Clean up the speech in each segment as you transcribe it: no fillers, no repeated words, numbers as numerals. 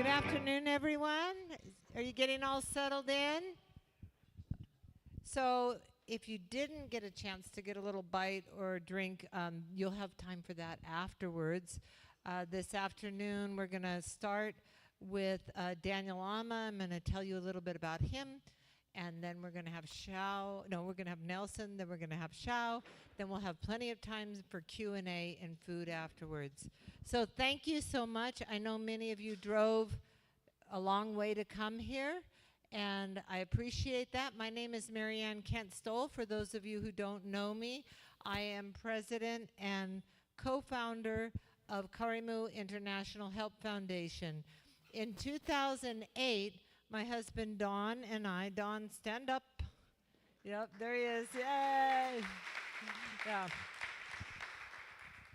Good afternoon, everyone. Are you getting all settled in? So, if you didn't get a chance to get a little bite or drink, you'll have time for that afterwards. This afternoon, we're going to start with Daniel Amma. I'm going to tell you a little bit about him. And then we're going to have Shau. No, we're going to have Nelson. Then we're going to have Shau. Then we'll have plenty of time for Q&A and food afterwards. So thank you so much. I know many of you drove a long way to come here, and I appreciate that. My name is Marianne Kent-Stoll. For those of you who don't know me, I am president and co-founder of Karimu International Help Foundation. In 2008, my husband Don and I, Don, stand up. Yep, there he is. Yay! Yeah.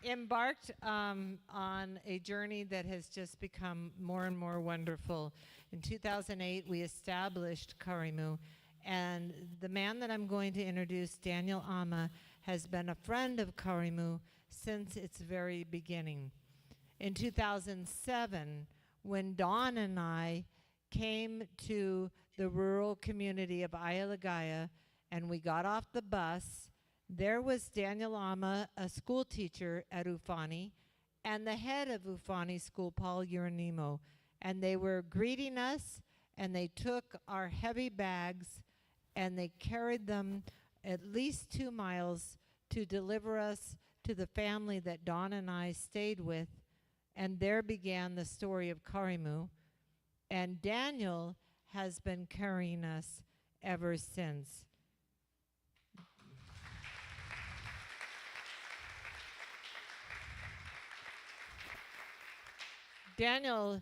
Embarked on a journey that has just become more and more wonderful. In 2008, we established Karimu, and the man that I'm going to introduce, Daniel Amma, has been a friend of Karimu since its very beginning. In 2007, when Don and I came to the rural community of Ayalagaya and we got off the bus, there was Daniel Amma, a school teacher at Ufani, and the head of Ufani School, Paul Uranimo. And they were greeting us, and they took our heavy bags and they carried them at least 2 miles to deliver us to the family that Don and I stayed with. And there began the story of Karimu. And Daniel has been carrying us ever since. Daniel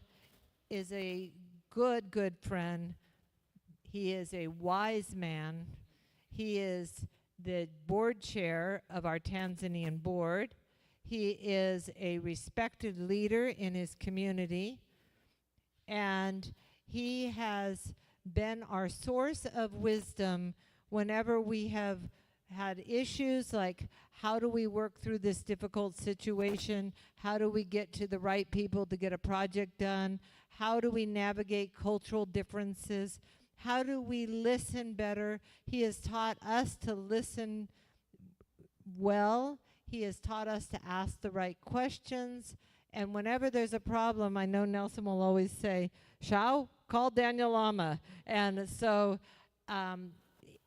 is a good friend. He is a wise man. He is the board chair of our Tanzanian board. He is a respected leader in his community. And he has been our source of wisdom whenever we have had issues like, how do we work through this difficult situation? How do we get to the right people to get a project done? How do we navigate cultural differences? How do we listen better? He has taught us to listen well. He has taught us to ask the right questions. And whenever there's a problem, I know Nelson will always say, Shau, call Daniel Amma. And so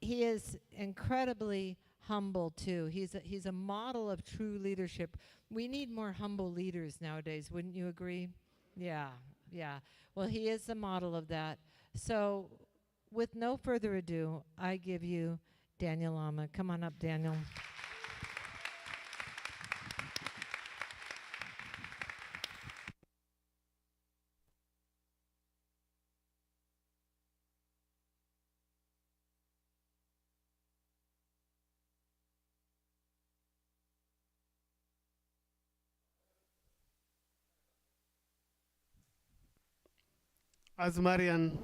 he is incredibly humble, too. He's a model of true leadership. We need more humble leaders nowadays, wouldn't you agree? Yeah. Well, he is the model of that. So with no further ado, I give you Daniel Amma. Come on up, Daniel. As Marian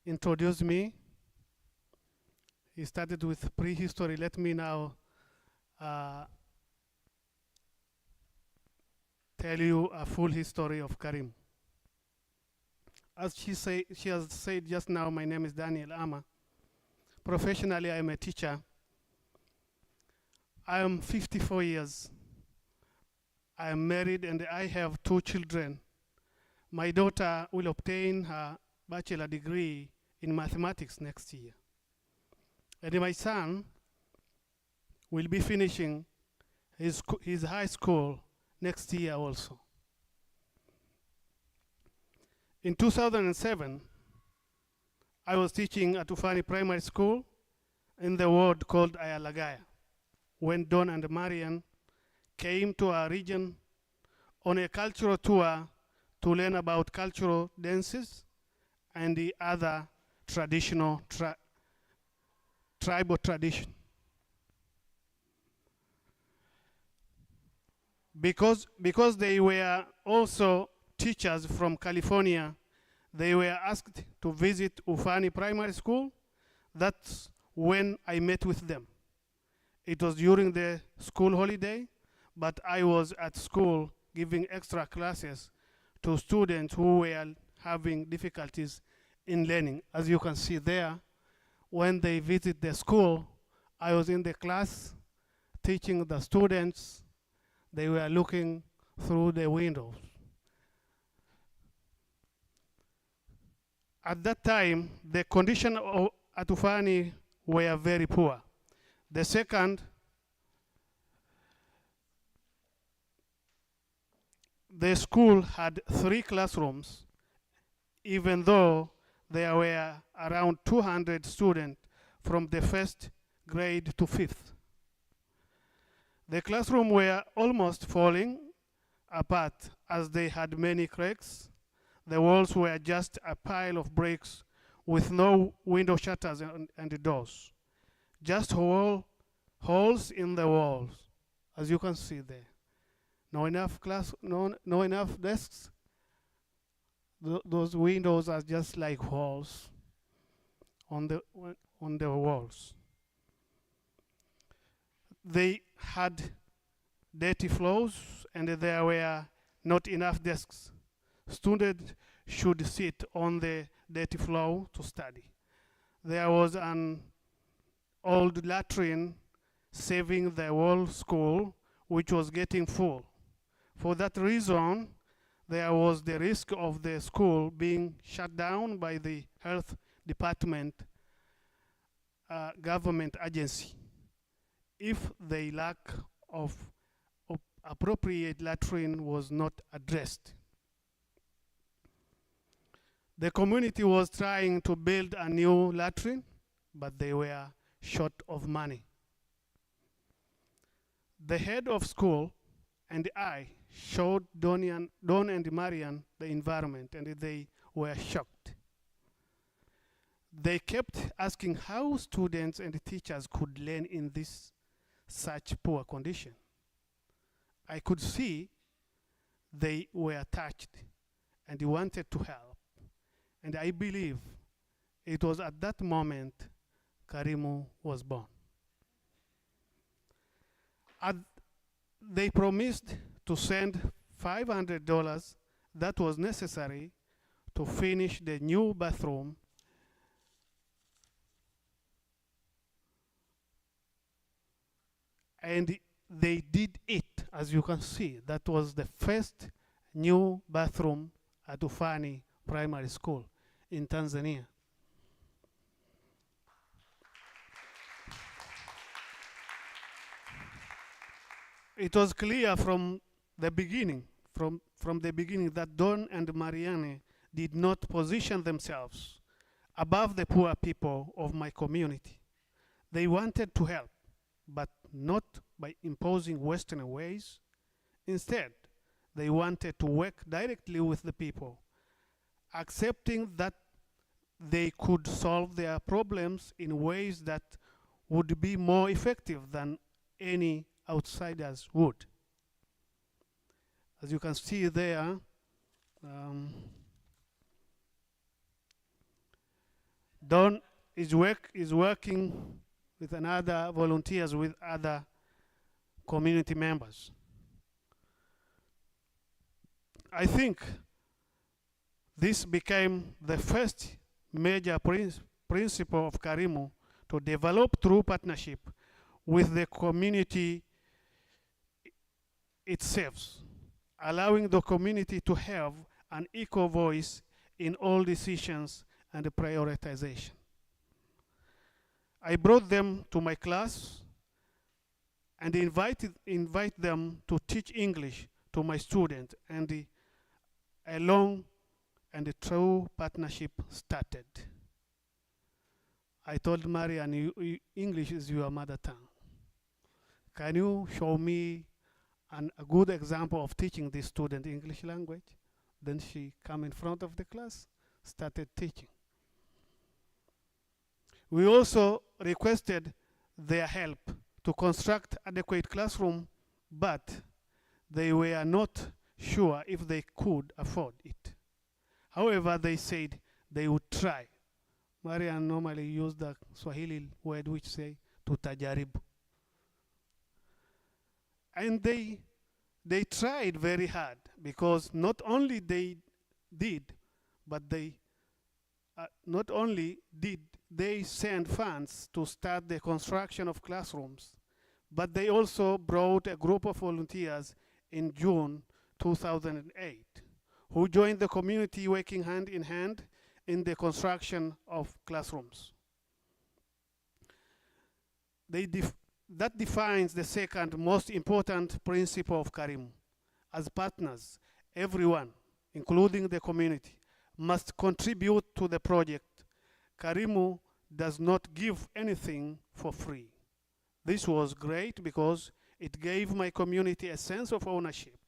introduced me, he started with prehistory. Let me now tell you a full history of Karimu. As she has said just now, my name is Daniel Amma. Professionally, I am a teacher. I am 54 years. I am married and I have 2 children. My daughter will obtain her bachelor degree in mathematics next year. And my son will be finishing his high school next year also. In 2007, I was teaching at Ufani Primary School in the ward called Ayalagaya when Don and Marian came to our region on a cultural tour to learn about cultural dances and the other traditional tribal tradition. Because they were also teachers from California, they were asked to visit Ufani Primary School. That's when I met with them. It was during the school holiday, but I was at school giving extra classes to students who were having difficulties in learning. As you can see there, when they visit the school, I was in the class teaching the students. They were looking through the windows. At that time, the condition of Atufani were very poor. The second, the school had 3 classrooms, even though there were around 200 students from the first grade to 5th. The classrooms were almost falling apart as they had many cracks. The walls were just a pile of bricks with no window shutters and doors. Just holes in the walls, as you can see there. No enough desks. Those windows are just like holes on the walls. They had dirty floors and there were not enough desks. Students should sit on the dirty floor to study. There was an old latrine serving the whole school, which was getting full. For that reason, there was the risk of the school being shut down by the health department, government agency, if the lack of appropriate latrine was not addressed. The community was trying to build a new latrine, but they were short of money. The head of school and I showed Don and Marian the environment, and they were shocked. They kept asking how students and teachers could learn in this such poor condition. I could see they were touched and wanted to help. And I believe it was at that moment Karimu was born. They promised to send $500 that was necessary to finish the new bathroom and they did it, as you can see. That was the first new bathroom at Ufani Primary School in Tanzania. It was clear from the beginning, that Don and Marianne did not position themselves above the poor people of my community. They wanted to help, but not by imposing Western ways. Instead, they wanted to work directly with the people, accepting that they could solve their problems in ways that would be more effective than any outsiders would. As you can see there, Don is working with another volunteers with other community members. I think this became the first major principle of Karimu to develop through partnership with the community it serves, allowing the community to have an equal voice in all decisions and prioritization. I brought them to my class and invite them to teach English to my students, and a long and a true partnership started. I told Marian, English is your mother tongue. Can you show me a good example of teaching this student English language? Then she came in front of the class, started teaching. We also requested their help to construct adequate classroom, but they were not sure if they could afford it. However, they said they would try. Marian normally used the Swahili word which say tutajaribu. And they tried very hard, because not only they did, but they not only did they send funds to start the construction of classrooms, but they also brought a group of volunteers in June 2008 who joined the community working hand in hand in the construction of classrooms. That defines the second most important principle of Karimu. As partners, everyone, including the community, must contribute to the project. Karimu does not give anything for free. This was great because it gave my community a sense of ownership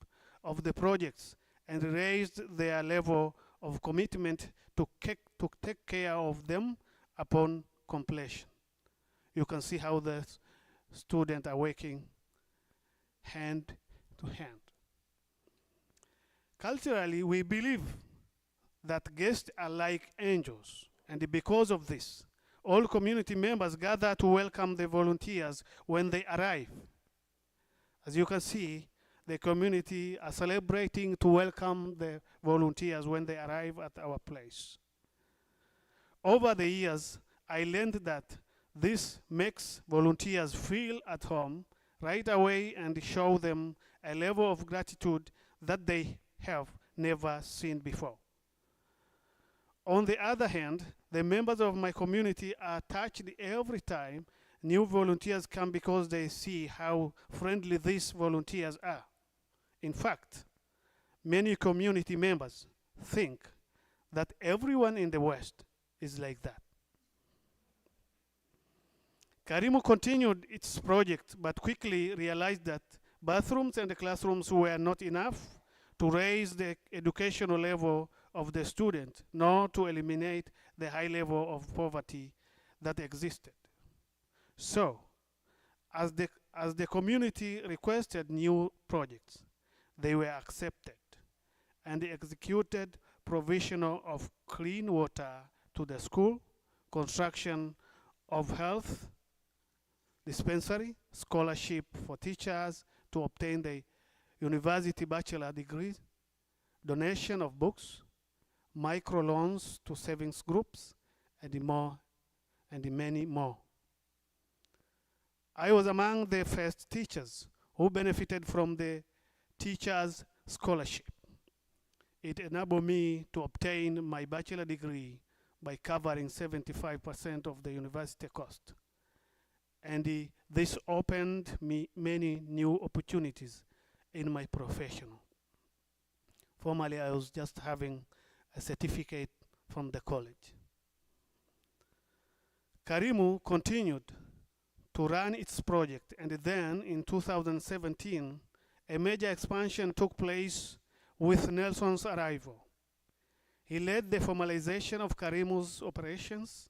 of the projects and raised their level of commitment to take care of them upon completion. You can see how the students are working hand to hand. Culturally, we believe that guests are like angels, and because of this, all community members gather to welcome the volunteers when they arrive. As you can see, the community are celebrating to welcome the volunteers when they arrive at our place. Over the years, I learned that this makes volunteers feel at home right away and show them a level of gratitude that they have never seen before. On the other hand, the members of my community are touched every time new volunteers come because they see how friendly these volunteers are. In fact, many community members think that everyone in the West is like that. Karimu continued its project but quickly realized that bathrooms and classrooms were not enough to raise the educational level of the student, nor to eliminate the high level of poverty that existed. So, as the community requested new projects, they were accepted and executed provision of clean water to the school, construction of health dispensary, scholarship for teachers to obtain the university bachelor degrees, donation of books, microloans to savings groups, and more, and many more. I was among the first teachers who benefited from the teacher's scholarship. It enabled me to obtain my bachelor degree by covering 75% of the university cost. And this opened me many new opportunities in my profession. Formerly, I was just having a certificate from the college. Karimu continued to run its project, and then in 2017, a major expansion took place with Nelson's arrival. He led the formalization of Karimu's operations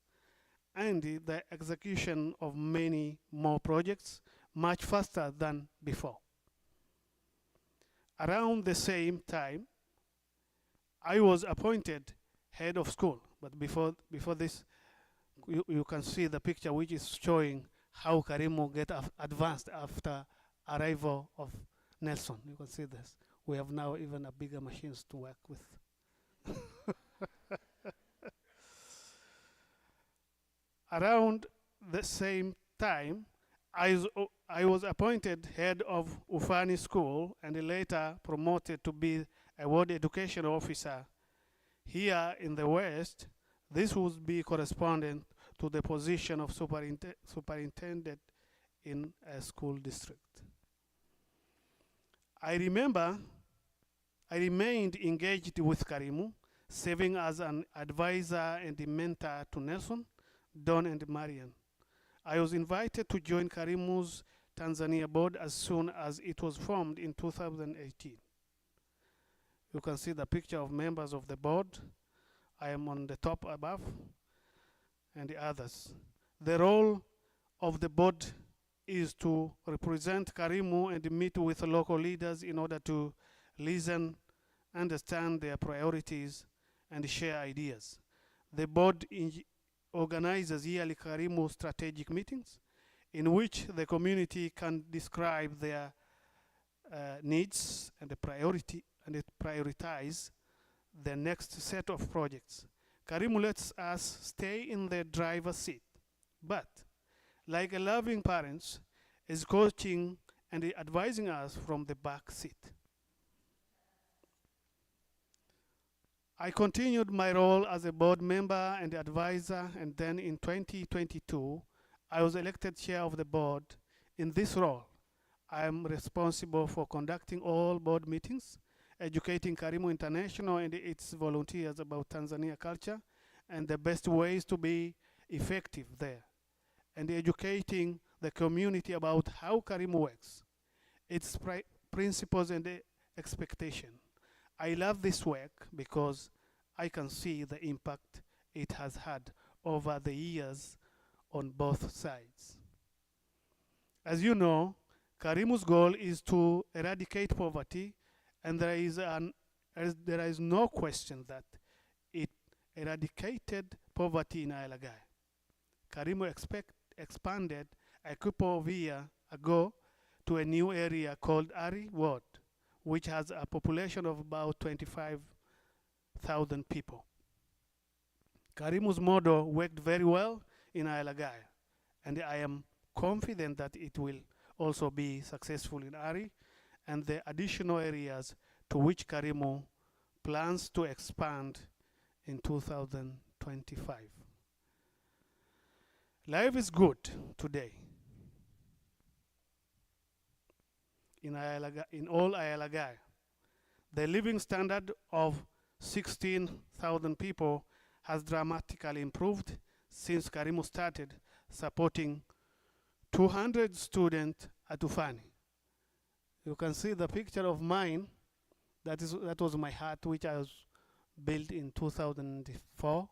and the execution of many more projects much faster than before. Around the same time, I was appointed head of school, but before this, you can see the picture which is showing how Karimu get advanced after arrival of Nelson. You can see this. We have now even a bigger machines to work with. Around the same time, I was appointed head of Ufani School and later promoted to be a ward education officer. Here in the West, this would be correspondent to the position of superintendent in a school district. I remained engaged with Karimu, serving as an advisor and a mentor to Nelson, Don, and Marian. I was invited to join Karimu's Tanzania board as soon as it was formed in 2018. You can see the picture of members of the board. I am on the top above, and the others. The role of the board is to represent Karimu and meet with local leaders in order to listen, understand their priorities, and share ideas. The board organizes yearly Karimu strategic meetings in which the community can describe their needs and prioritize the next set of projects. Karimu lets us stay in the driver's seat, but like a loving parent, is coaching and advising us from the back seat. I continued my role as a board member and advisor, and then in 2022, I was elected chair of the board. In this role, I am responsible for conducting all board meetings, educating Karimu International and its volunteers about Tanzania culture and the best ways to be effective there, and educating the community about how Karimu works, its principles and expectation. I love this work because I can see the impact it has had over the years on both sides. As you know, Karimu's goal is to eradicate poverty, and there is no question that it eradicated poverty in Ayalagai. Karimu expanded a couple of years ago to a new area called Ari Ward, which has a population of about 25,000 people. Karimu's model worked very well in Ayalagai, and I am confident that it will also be successful in Ari and the additional areas to which Karimu plans to expand in 2025. Life is good today in all Ayalagai. The living standard of 16,000 people has dramatically improved since Karimu started supporting 200 students at Ufani. You can see the picture of mine. That was my hut, which I was built in 2004.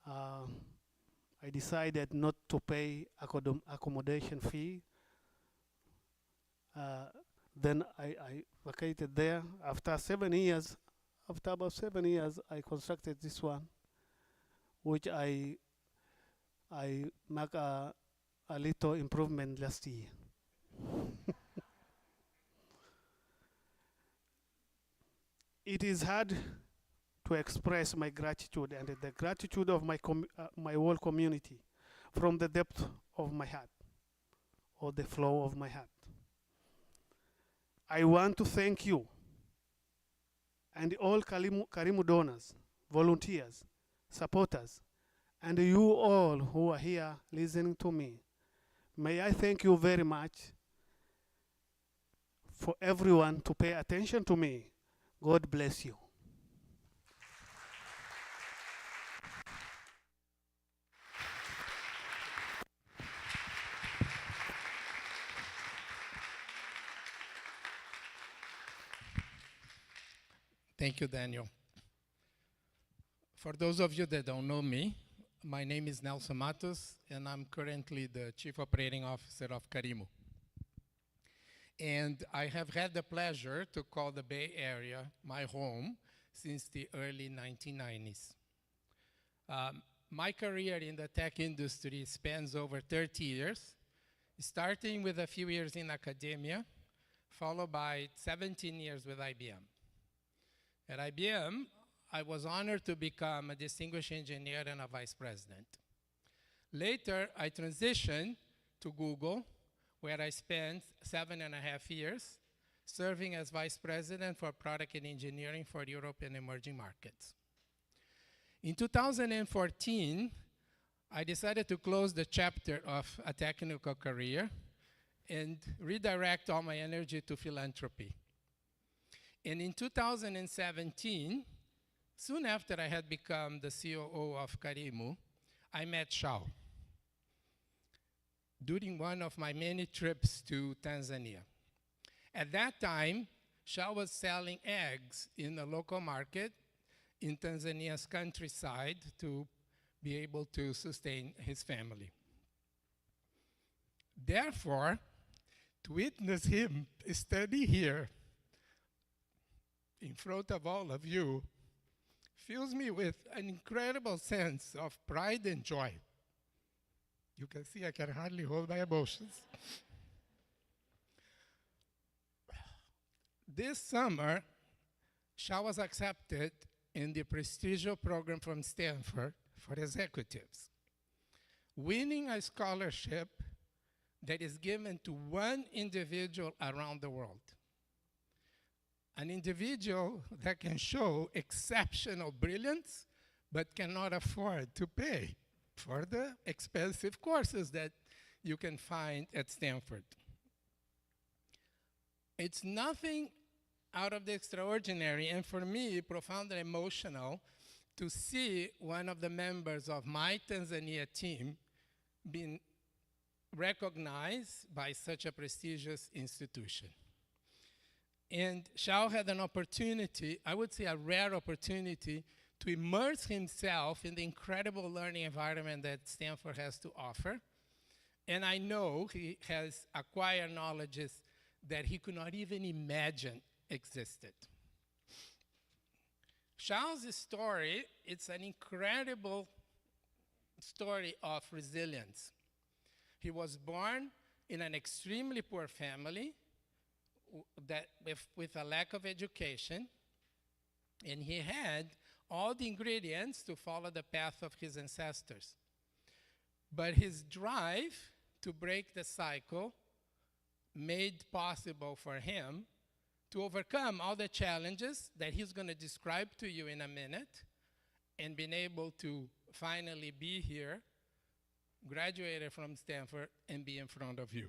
I decided not to pay accommodation fee. Then I vacated there. After about 7 years, I constructed this one, which I make a little improvement last year. It is hard to express my gratitude and the gratitude of my whole community from the depth of my heart or the flow of my heart. I want to thank you and all Karimu donors, volunteers, supporters, and you all who are here listening to me. May I thank you very much for everyone to pay attention to me. God bless you. Thank you, Daniel. For those of you that don't know me, my name is Nelson Matos, and I'm currently the Chief Operating Officer of Karimu. And I have had the pleasure to call the Bay Area my home since the early 1990s. My career in the tech industry spans over 30 years, starting with a few years in academia, followed by 17 years with IBM. At IBM, I was honored to become a distinguished engineer and a vice president. Later, I transitioned to Google, where I spent 7.5 years serving as vice president for product and engineering for Europe and emerging markets. In 2014, I decided to close the chapter of a technical career and redirect all my energy to philanthropy. And in 2017, soon after I had become the COO of Karimu, I met Shau during one of my many trips to Tanzania. At that time, Shau was selling eggs in the local market in Tanzania's countryside to be able to sustain his family. Therefore, to witness him study here in front of all of you fills me with an incredible sense of pride and joy. You can see I can hardly hold my emotions. This summer, Shau was accepted in the prestigious program from Stanford for executives, winning a scholarship that is given to one individual around the world. An individual that can show exceptional brilliance, but cannot afford to pay for the expensive courses that you can find at Stanford. It's nothing out of the extraordinary, and for me, profoundly emotional to see one of the members of my Tanzania team being recognized by such a prestigious institution. And Shau had an opportunity, I would say a rare opportunity, to immerse himself in the incredible learning environment that Stanford has to offer. And I know he has acquired knowledges that he could not even imagine existed. Shau's story, it's an incredible story of resilience. He was born in an extremely poor family with a lack of education, and he had all the ingredients to follow the path of his ancestors. But his drive to break the cycle made possible for him to overcome all the challenges that he's going to describe to you in a minute, and being able to finally be here, graduated from Stanford, and be in front of you.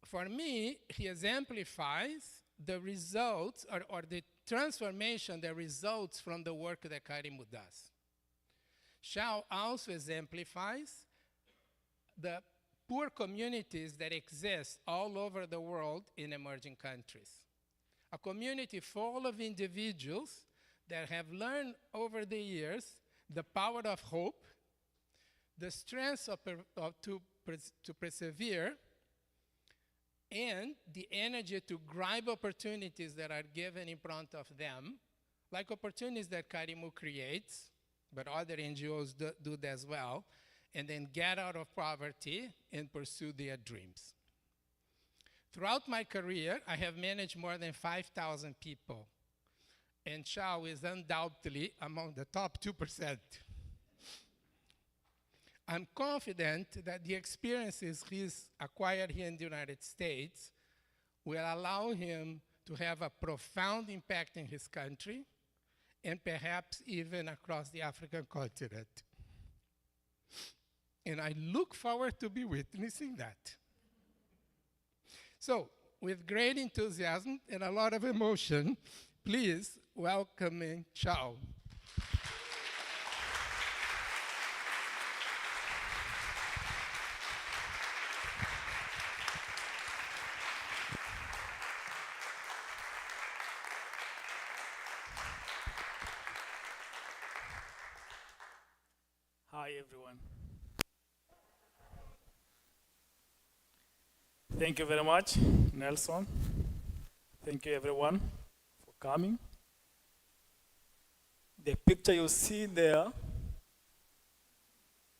For me, he exemplifies the results or the transformation that results from the work that Karimu does. Shau also exemplifies the poor communities that exist all over the world in emerging countries. A community full of individuals that have learned over the years the power of hope, the strength to persevere, and the energy to grab opportunities that are given in front of them, like opportunities that Karimu creates, but other NGOs do as well, and then get out of poverty and pursue their dreams. Throughout my career, I have managed more than 5,000 people, and Shau is undoubtedly among the top 2%. I'm confident that the experiences he's acquired here in the United States will allow him to have a profound impact in his country and perhaps even across the African continent. And I look forward to be witnessing that. So, with great enthusiasm and a lot of emotion, please welcome Shau. Hi, everyone. Thank you very much, Nelson. Thank you, everyone, for coming. The picture you see there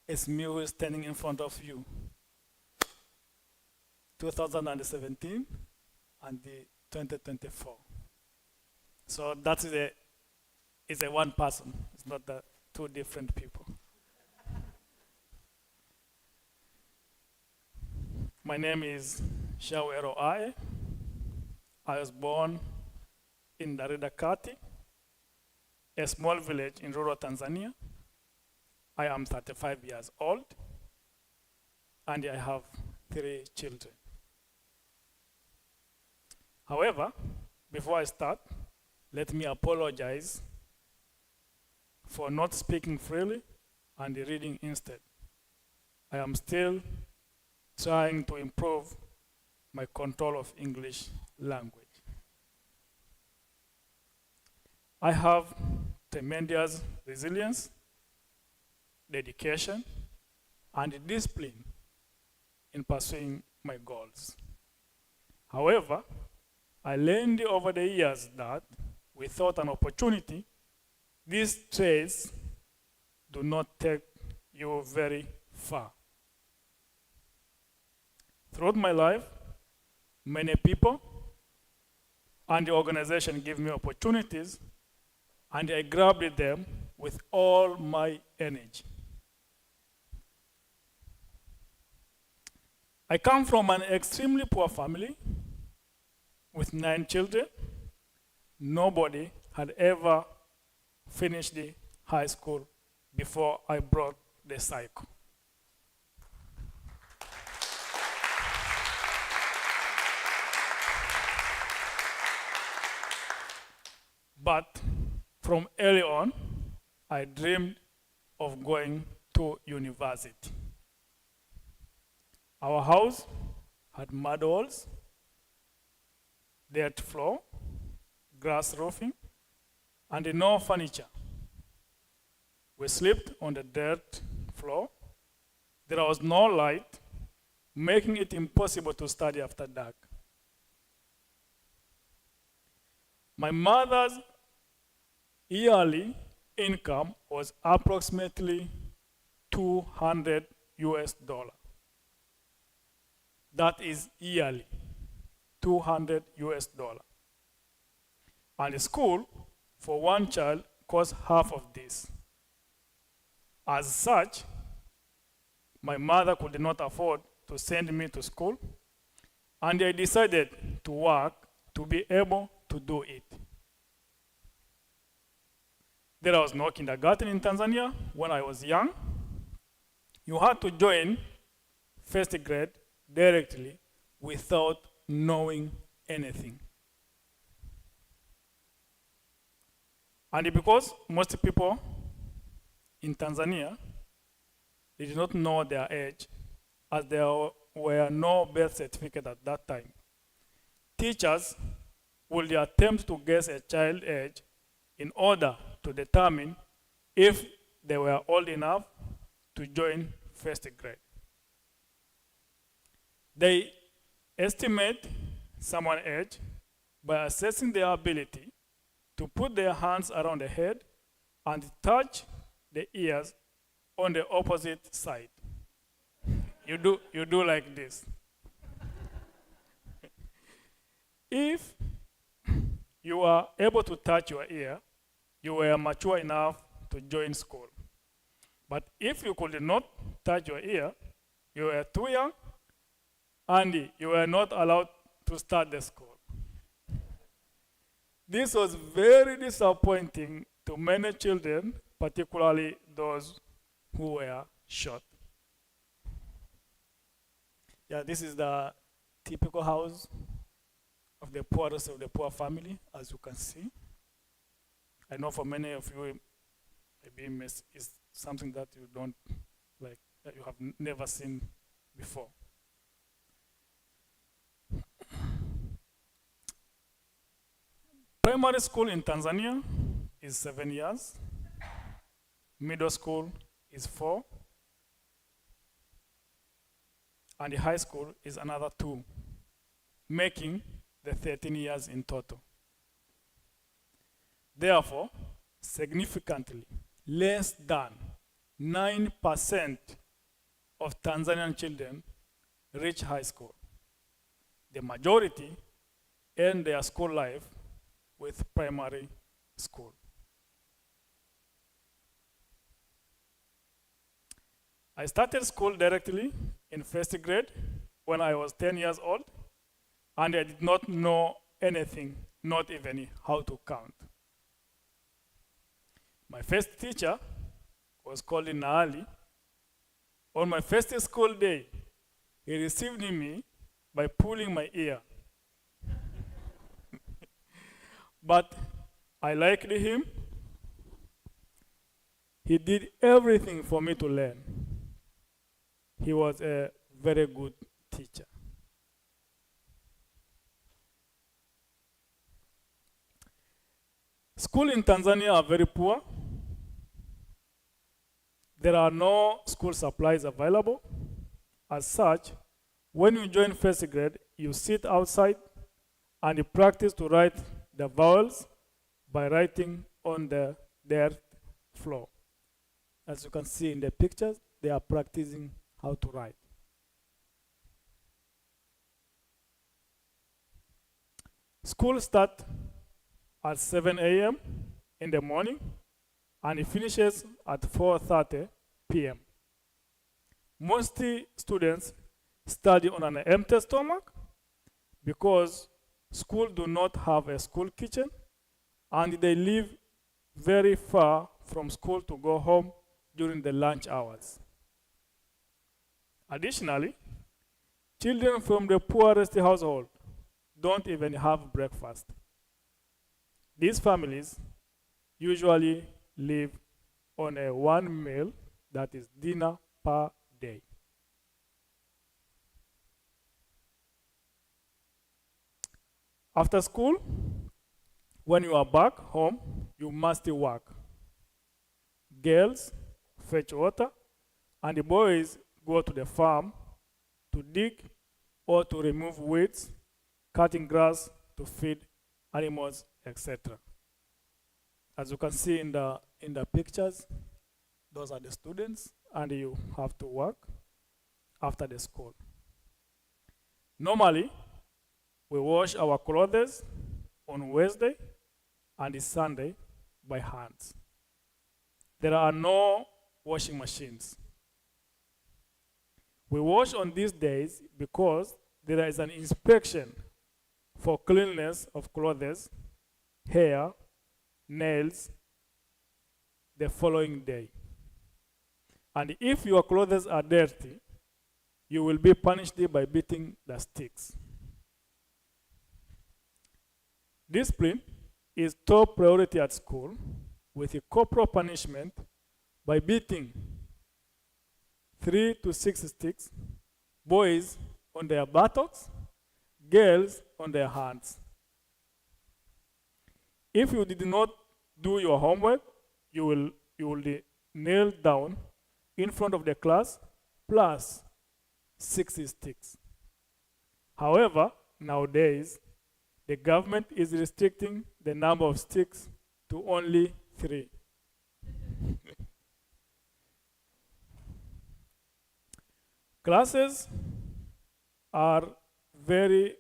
is me who is standing in front of you. 2017 and the 2024. So that is a one person. It's not the two different people. My name is Shau Erro. I was born in Dareda Kati, a small village in rural Tanzania. I am 35 years old, and I have 3 children. However, before I start, let me apologize for not speaking freely and reading instead. I am still trying to improve my control of English language. I have tremendous resilience, dedication, and discipline in pursuing my goals. However, I learned over the years that without an opportunity, these traits do not take you very far. Throughout my life, many people and the organization gave me opportunities, and I grabbed them with all my energy. I come from an extremely poor family with 9 children. Nobody had ever finished the high school before I broke the cycle. But from early on, I dreamed of going to university. Our house had mud walls, dirt floor, grass roofing, and no furniture. We slept on the dirt floor. There was no light, making it impossible to study after dark. My mother's yearly income was approximately $200 US. That is yearly, $200 US. And the school for one child cost half of this. As such, my mother could not afford to send me to school, and I decided to work to be able to do it. There was no kindergarten in Tanzania when I was young. You had to join first grade directly without knowing anything. And because most people in Tanzania did not know their age, as there were no birth certificate at that time, teachers would attempt to guess a child's age in order to determine if they were old enough to join first grade. They estimate someone's age by assessing their ability to put their hands around the head and touch the ears on the opposite side. You do like this. If you are able to touch your ear, you were mature enough to join school. But if you could not touch your ear, you were too young, and you were not allowed to start the school. This was very disappointing to many children, particularly those who were short. Yeah, this is the typical house of the poorest of the poor family, as you can see. I know for many of you, maybe mess is something that you don't like, that you have never seen before. Primary school in Tanzania is 7 years. Middle school is 4. And the high school is another 2, making the 13 years in total. Therefore, significantly less than 9% of Tanzanian children reach high school. The majority end their school life with primary school. I started school directly in first grade when I was 10 years old, and I did not know anything, not even how to count. My first teacher was called Naali. On my first school day, he received me by pulling my ear. But I liked him. He did everything for me to learn. He was a very good teacher. Schools in Tanzania are very poor. There are no school supplies available. As such, when you join first grade, you sit outside and you practice to write the vowels by writing on the dirt floor. As you can see in the pictures, they are practicing how to write. School starts at 7 a.m. in the morning and it finishes at 4:30 p.m. Most students study on an empty stomach because schools do not have a school kitchen and they live very far from school to go home during the lunch hours. Additionally, children from the poorest household don't even have breakfast. These families usually live on a one meal, that is dinner per day. After school, when you are back home, you must work. Girls fetch water, and the boys go to the farm to dig or to remove weeds, cutting grass to feed animals, etc. As you can see in the pictures, those are the students, and you have to work after the school. Normally, we wash our clothes on Wednesday and Sunday by hands. There are no washing machines. We wash on these days because there is an inspection for cleanliness of clothes, hair, nails the following day. And if your clothes are dirty, you will be punished by beating the sticks. Discipline is top priority at school, with a corporal punishment by beating 3 to 6 sticks, boys on their buttocks, girls on their hands. If you did not do your homework, you will be nailed down in front of the class plus 6 sticks. However, nowadays, the government is restricting the number of sticks to only 3. Classes are very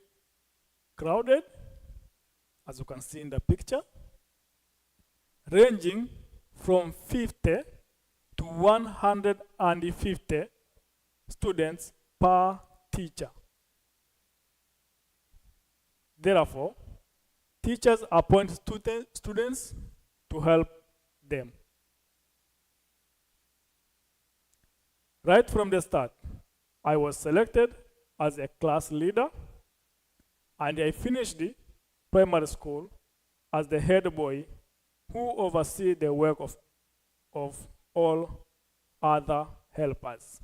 crowded, as you can see in the picture, ranging from 50 to 150 students per teacher. Therefore, teachers appoint students to help them. Right from the start, I was selected as a class leader, and I finished the primary school as the head boy who oversees the work of all other helpers.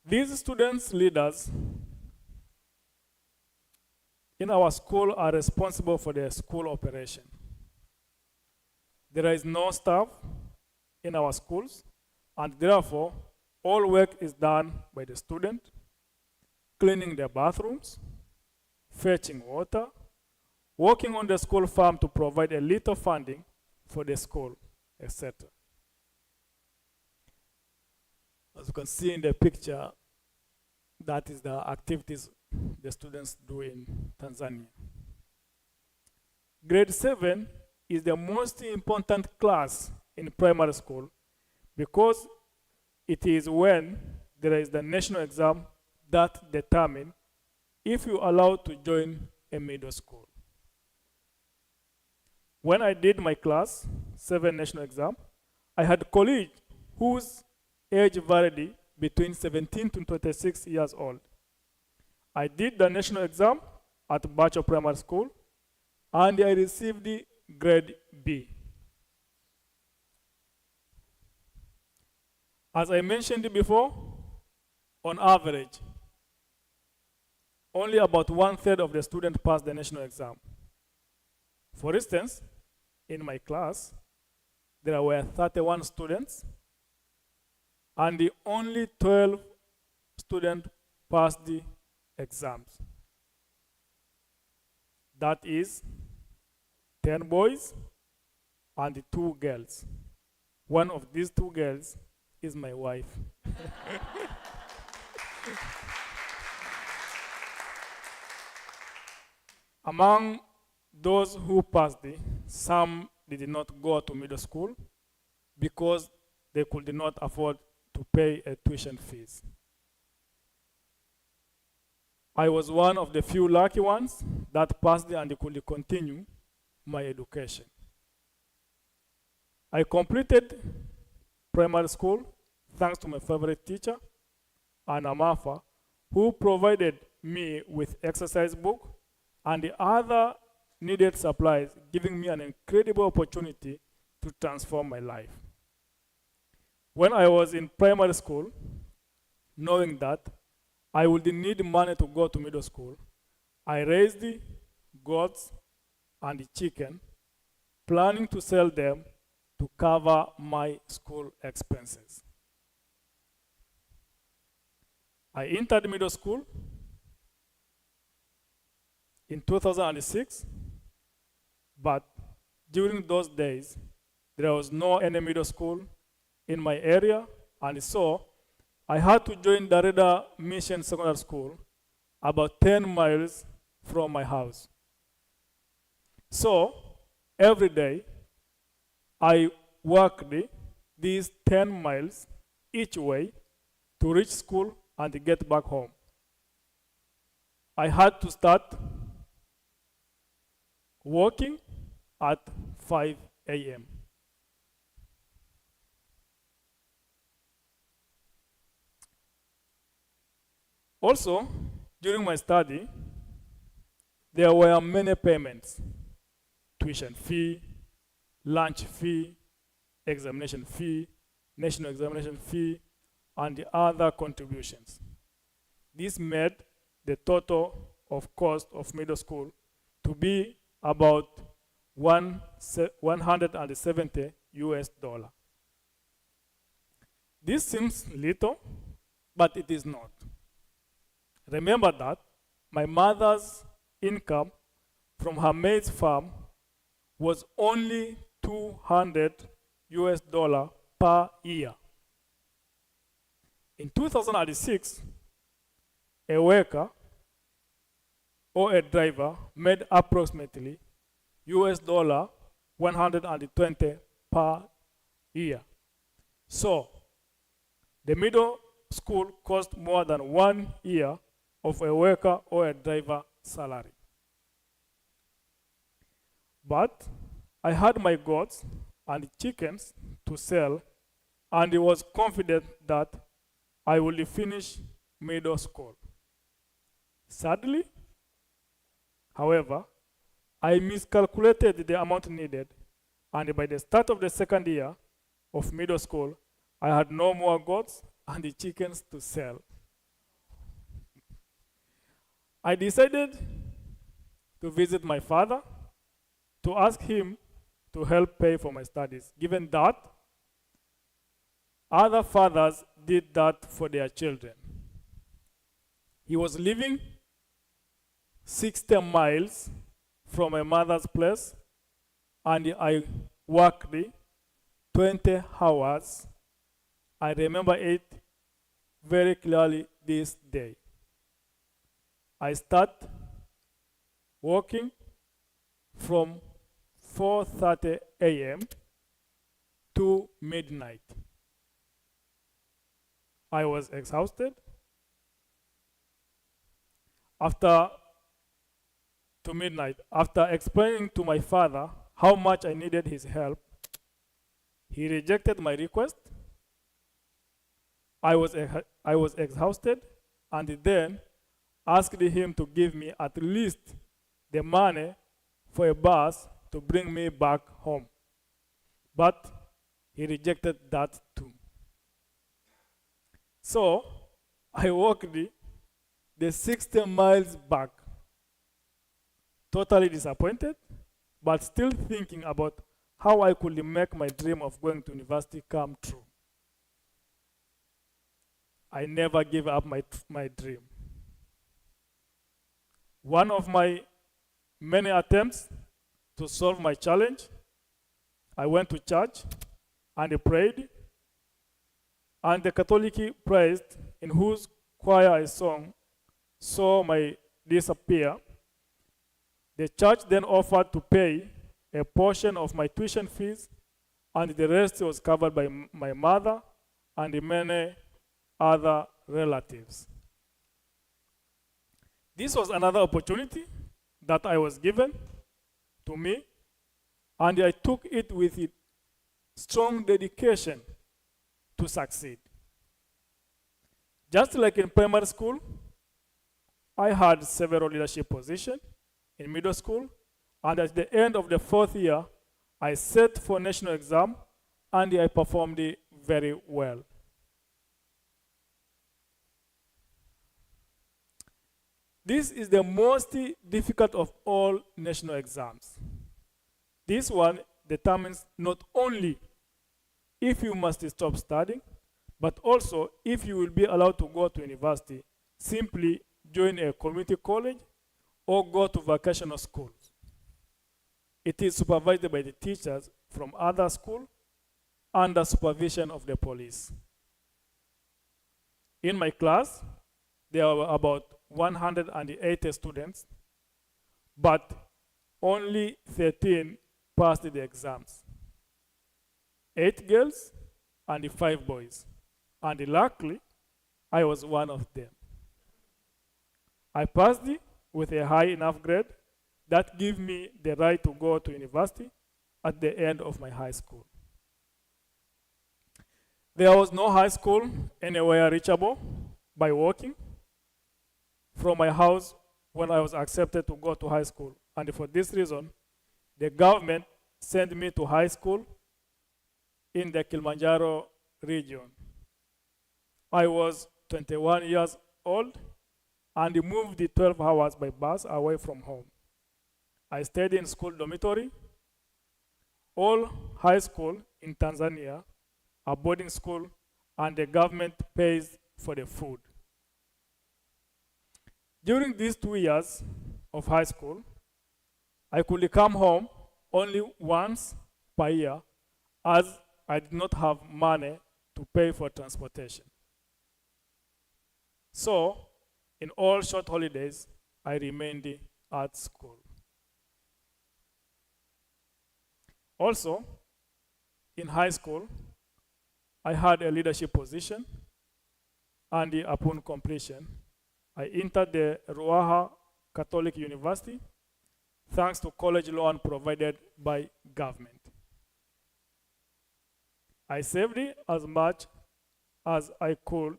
These students' leaders in our school are responsible for the school operation. There is no staff in our schools, and therefore, all work is done by the student, cleaning the bathrooms, fetching water, working on the school farm to provide a little funding for the school, etc. As you can see in the picture, that is the activities the students do in Tanzania. Grade 7 is the most important class in primary school because it is when there is the national exam that determines if you are allowed to join a middle school. When I did my class 7 national exam, I had colleagues whose age varied between 17 to 26 years old. I did the national exam at Bacho Primary School, and I received the grade B. As I mentioned before, on average, only about 1/3 of the students pass the national exam. For instance, in my class, there were 31 students, and the only 12 students passed the exams. That is 10 boys and 2 girls. One of these 2 girls is my wife. Among those who passed, some did not go to middle school because they could not afford to pay a tuition fees. I was one of the few lucky ones that passed and could continue my education. I completed primary school thanks to my favorite teacher, Amma, who provided me with exercise book and the other needed supplies, giving me an incredible opportunity to transform my life. When I was in primary school, knowing that I would need money to go to middle school, I raised goats and chicken, planning to sell them to cover my school expenses. I entered middle school in 2006, but during those days, there was no any middle school in my area, and so I had to join Dareda Mission Secondary School about 10 miles from my house. So every day, I walked these 10 miles each way to reach school and get back home. I had to start walking at 5 a.m. Also, during my study, there were many payments: tuition fee, lunch fee, examination fee, national examination fee, and the other contributions. This made the total of cost of middle school to be about 170 US dollar. This seems little, but it is not. Remember that my mother's income from her maid's farm was only 200 US dollar per year. In 2006, a worker or a driver made approximately US dollar 120 per year. So the middle school cost more than 1 year of a worker or a driver salary. But I had my goats and chickens to sell, and I was confident that I would finish middle school. Sadly, however, I miscalculated the amount needed, and by the start of the second year of middle school, I had no more goats and the chickens to sell. I decided to visit my father to ask him to help pay for my studies, given that other fathers did that for their children. He was living 60 miles from my mother's place, and I worked 20 hours. I remember it very clearly this day. I start working from 4:30 a.m. to midnight. I was exhausted. After explaining to my father how much I needed his help, he rejected my request. I was exhausted, and then asked him to give me at least the money for a bus to bring me back home. But he rejected that too. So I walked the 60 miles back, totally disappointed, but still thinking about how I could make my dream of going to university come true. I never gave up my dream. One of my many attempts to solve my challenge, I went to church and prayed, and the Catholic priest in whose choir I sang saw my disappear. The church then offered to pay a portion of my tuition fees, and the rest was covered by my mother and many other relatives. This was another opportunity that I was given to me, and I took it with strong dedication to succeed. Just like in primary school, I had several leadership positions in middle school, and at the end of the 4th year, I set for national exam, and I performed it very well. This is the most difficult of all national exams. This one determines not only if you must stop studying, but also if you will be allowed to go to university, simply join a community college or go to vocational schools. It is supervised by the teachers from other schools under supervision of the police. In my class, there were about 180 students, but only 13 passed the exams. 8 girls and 5 boys. And luckily, I was one of them. I passed with a high enough grade that gave me the right to go to university at the end of my high school. There was no high school anywhere reachable by walking from my house when I was accepted to go to high school. And for this reason, the government sent me to high school in the Kilimanjaro region. I was 21 years old and moved the 12 hours by bus away from home. I stayed in school dormitory. All high school in Tanzania are boarding school, and the government pays for the food. During these 2 years of high school, I could come home only once per year, as I did not have money to pay for transportation. So, in all short holidays, I remained at school. Also, in high school, I had a leadership position, and upon completion, I entered the Ruaha Catholic University thanks to college loan provided by government. I saved as much as I could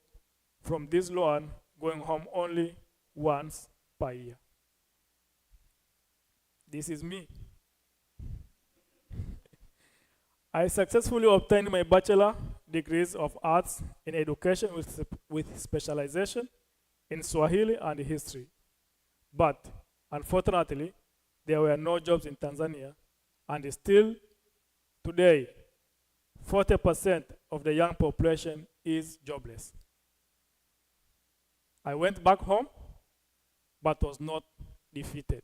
from this loan, going home only once per year. This is me. I successfully obtained my bachelor degrees of arts in education with specialization in Swahili and history. But unfortunately, there were no jobs in Tanzania, and still today, 40% of the young population is jobless. I went back home, but was not defeated.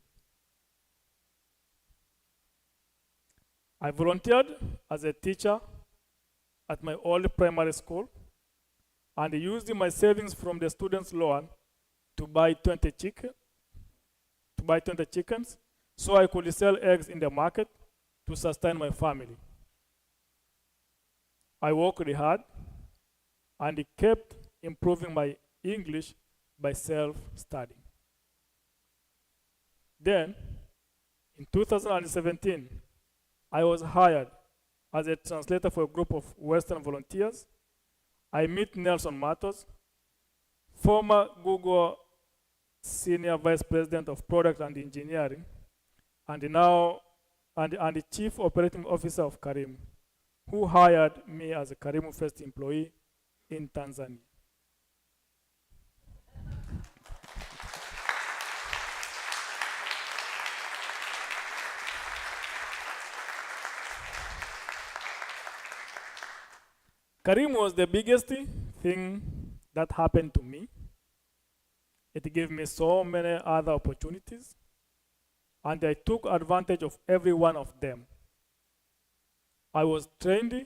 I volunteered as a teacher at my old primary school and used my savings from the students' loan to buy 20 chickens so I could sell eggs in the market to sustain my family. I worked hard and kept improving my English by self-studying. Then, in 2017, I was hired as a translator for a group of Western volunteers. I met Nelson Matos, former Google Senior Vice President of Product and Engineering, and the Chief Operating Officer of Karimu, who hired me as a Karimu first employee in Tanzania. Karimu was the biggest thing that happened to me. It gave me so many other opportunities, and I took advantage of every one of them. I was trained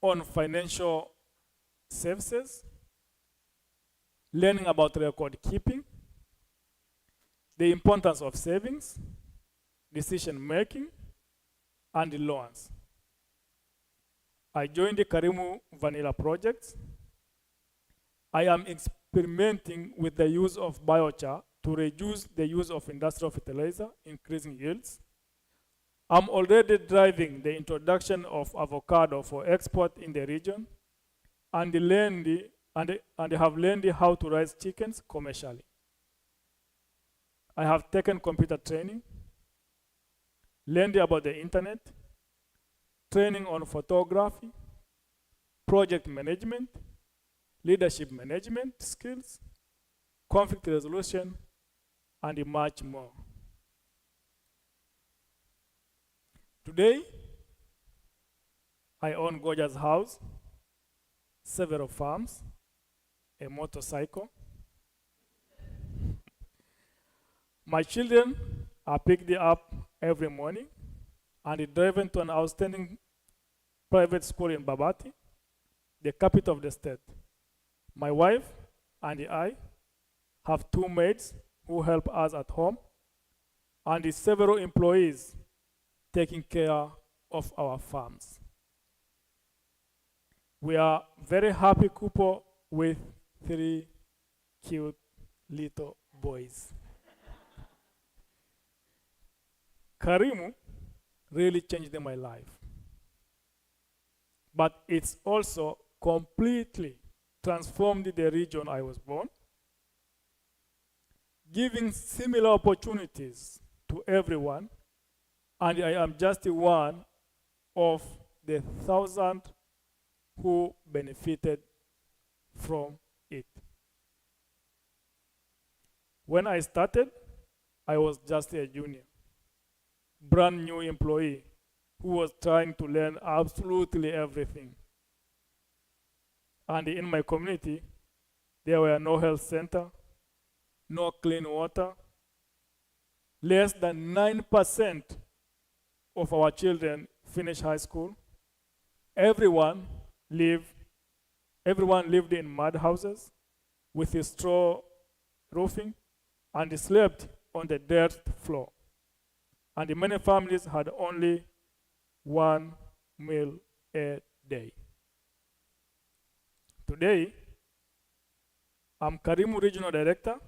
on financial services, learning about record keeping, the importance of savings, decision making, and loans. I joined the Karimu Vanilla project. I am experimenting with the use of biochar to reduce the use of industrial fertilizer, increasing yields. I'm already driving the introduction of avocado for export in the region and have learned how to raise chickens commercially. I have taken computer training, learned about the internet, training on photography, project management, leadership management skills, conflict resolution, and much more. Today, I own gorgeous house, several farms, a motorcycle. My children are picked up every morning and driven to an outstanding private school in Babati, the capital of the state. My wife and I have 2 maids who help us at home and several employees taking care of our farms. We are very happy couple with 3 cute little boys. Karimu really changed my life. But it's also completely transformed the region I was born, giving similar opportunities to everyone, and I am just one of the 1,000 who benefited from it. When I started, I was just a junior, brand new employee who was trying to learn absolutely everything. And in my community, there were no health center, no clean water. Less than 9% of our children finish high school. Everyone lived in mud houses with a straw roofing and slept on the dirt floor. And many families had only 1 meal a day. Today, I'm Karimu Regional Director,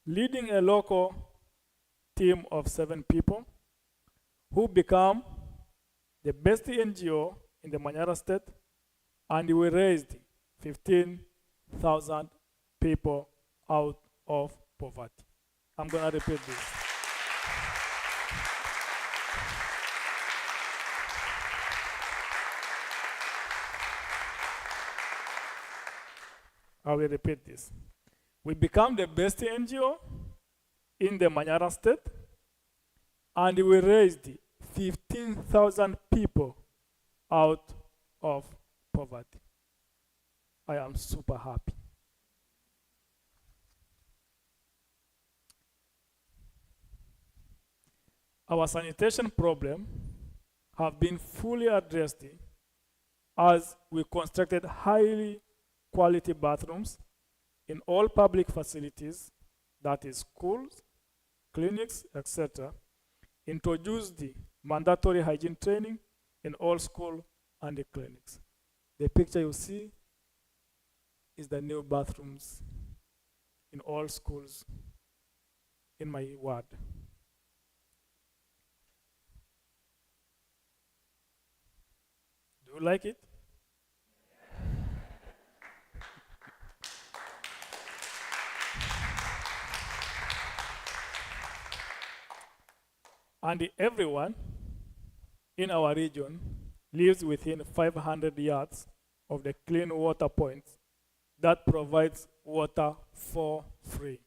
leading a local team of 7 people who become the best NGO in the Manyara state, and we raised 15,000 people out of poverty. I'm going to repeat this. I will repeat this. We become the best NGO in the Manyara state, and we raised 15,000 people out of poverty. I am super happy. Our sanitation problem have been fully addressed as we constructed highly quality bathrooms in all public facilities, that is schools, clinics, etc. Introduced the mandatory hygiene training in all schools and the clinics. The picture you see is the new bathrooms in all schools in my ward. Do you like it? And everyone in our region lives within 500 yards of the clean water points that provides water for free.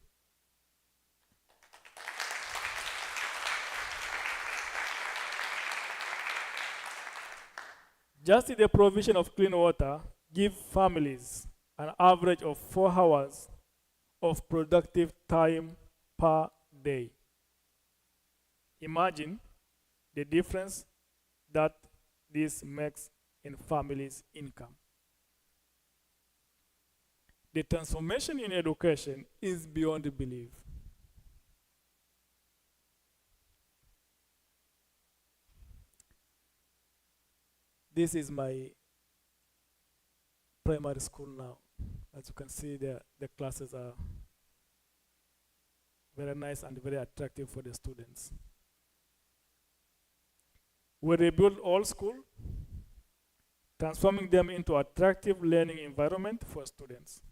Just the provision of clean water gives families an average of 4 hours of productive time per day. Imagine the difference that this makes in families' income. The transformation in education is beyond belief. This is my primary school now. As you can see, the classes are very nice and very attractive for the students. We rebuild all school, transforming them into attractive learning environment for students.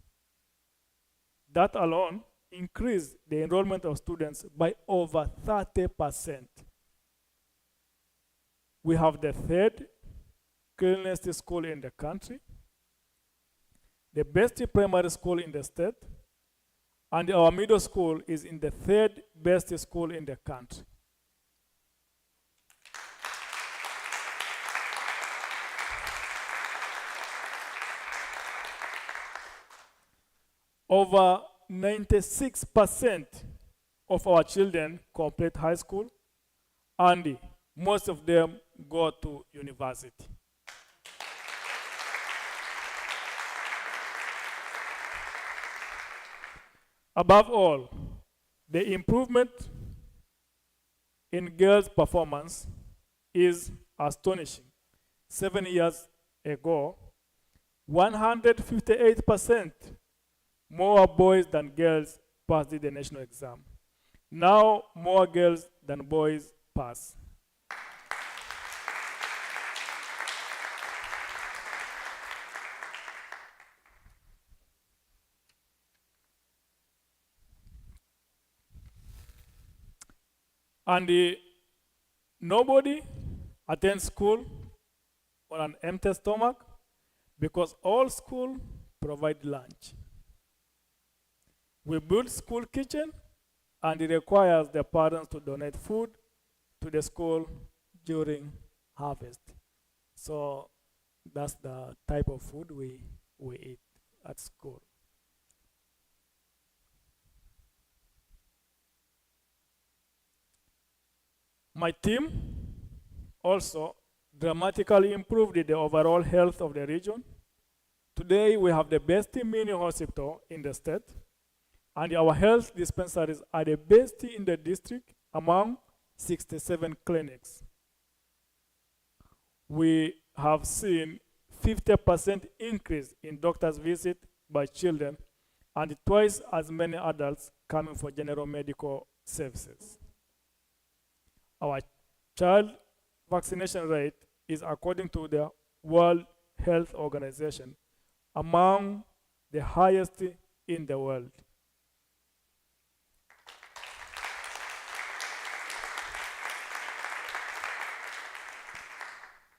That alone increased the enrollment of students by over 30%. We have the third cleanest school in the country, the best primary school in the state, and our middle school is in the third best school in the country. Over 96% of our children complete high school, and most of them go to university. Above all, the improvement in girls' performance is astonishing. 7 years ago, 158% more boys than girls passed the national exam. Now, more girls than boys pass. And nobody attends school on an empty stomach because all schools provide lunch. We build school kitchen, and it requires the parents to donate food to the school during harvest. So that's the type of food we eat at school. My team also dramatically improved the overall health of the region. Today we have the best mini hospital in the state, and our health dispensaries are the best in the district among 67 clinics. We have seen 50% increase in doctors' visits by children and twice as many adults coming for general medical services. Our child vaccination rate is, according to the World Health Organization, among the highest in the world.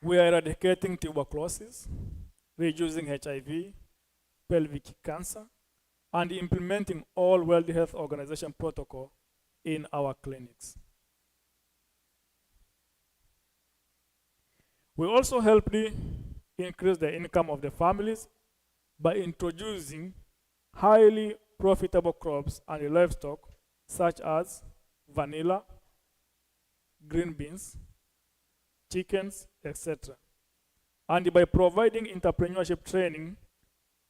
We are eradicating tuberculosis, reducing HIV, pelvic cancer, and implementing all World Health Organization protocol in our clinics. We also helped increase the income of the families by introducing highly profitable crops and livestock such as vanilla, green beans, chickens, etc. And by providing entrepreneurship training,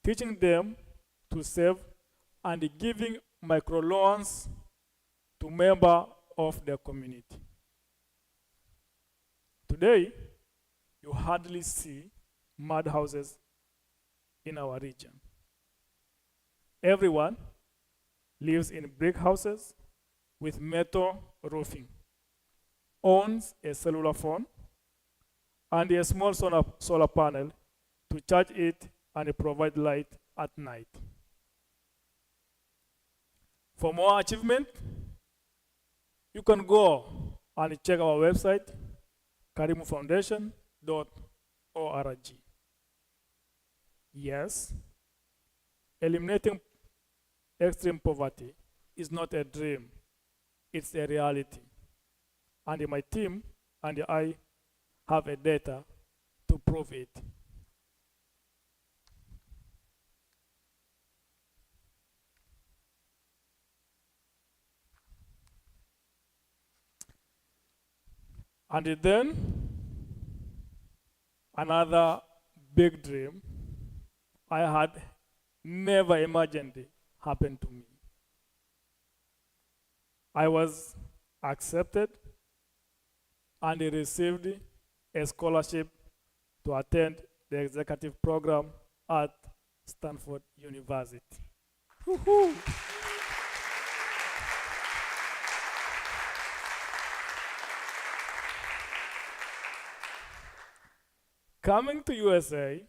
teaching them to save and giving microloans to members of their community. Today, you hardly see mud houses in our region. Everyone lives in brick houses with metal roofing, owns a cellular phone, and a small solar panel to charge it and provide light at night. For more achievement, you can go and check our website, karimufoundation.org. Yes, eliminating extreme poverty is not a dream, it's a reality. And my team and I have a data to prove it. And then another big dream I had never imagined happened to me. I was accepted and received a scholarship to attend the executive program at Stanford University. Woohoo! Coming to USA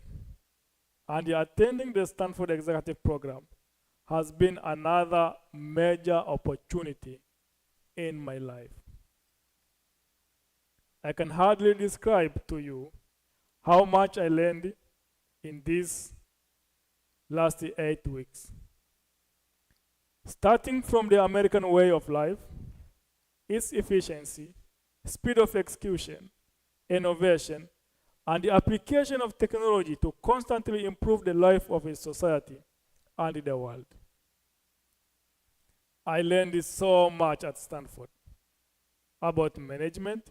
and attending the Stanford executive program has been another major opportunity in my life. I can hardly describe to you how much I learned in these last 8 weeks. Starting from the American way of life, its efficiency, speed of execution, innovation, and the application of technology to constantly improve the life of a society and the world. I learned so much at Stanford about management,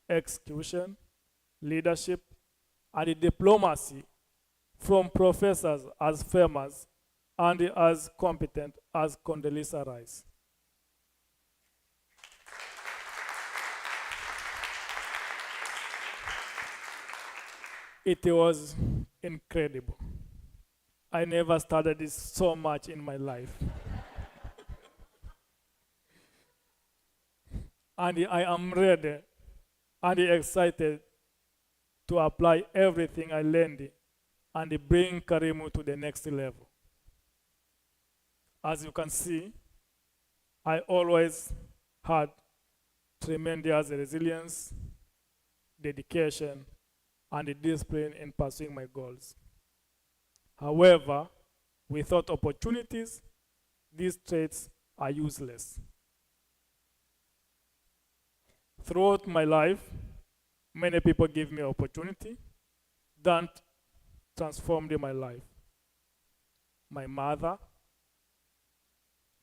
execution, leadership, and diplomacy from professors as famous and as competent as Condoleezza Rice. It was incredible. I never studied so much in my life. And I am ready and excited to apply everything I learned and bring Karimu to the next level. As you can see, I always had tremendous resilience, dedication, and discipline in pursuing my goals. However, without opportunities, these traits are useless. Throughout my life, many people give me opportunity that transformed my life. My mother,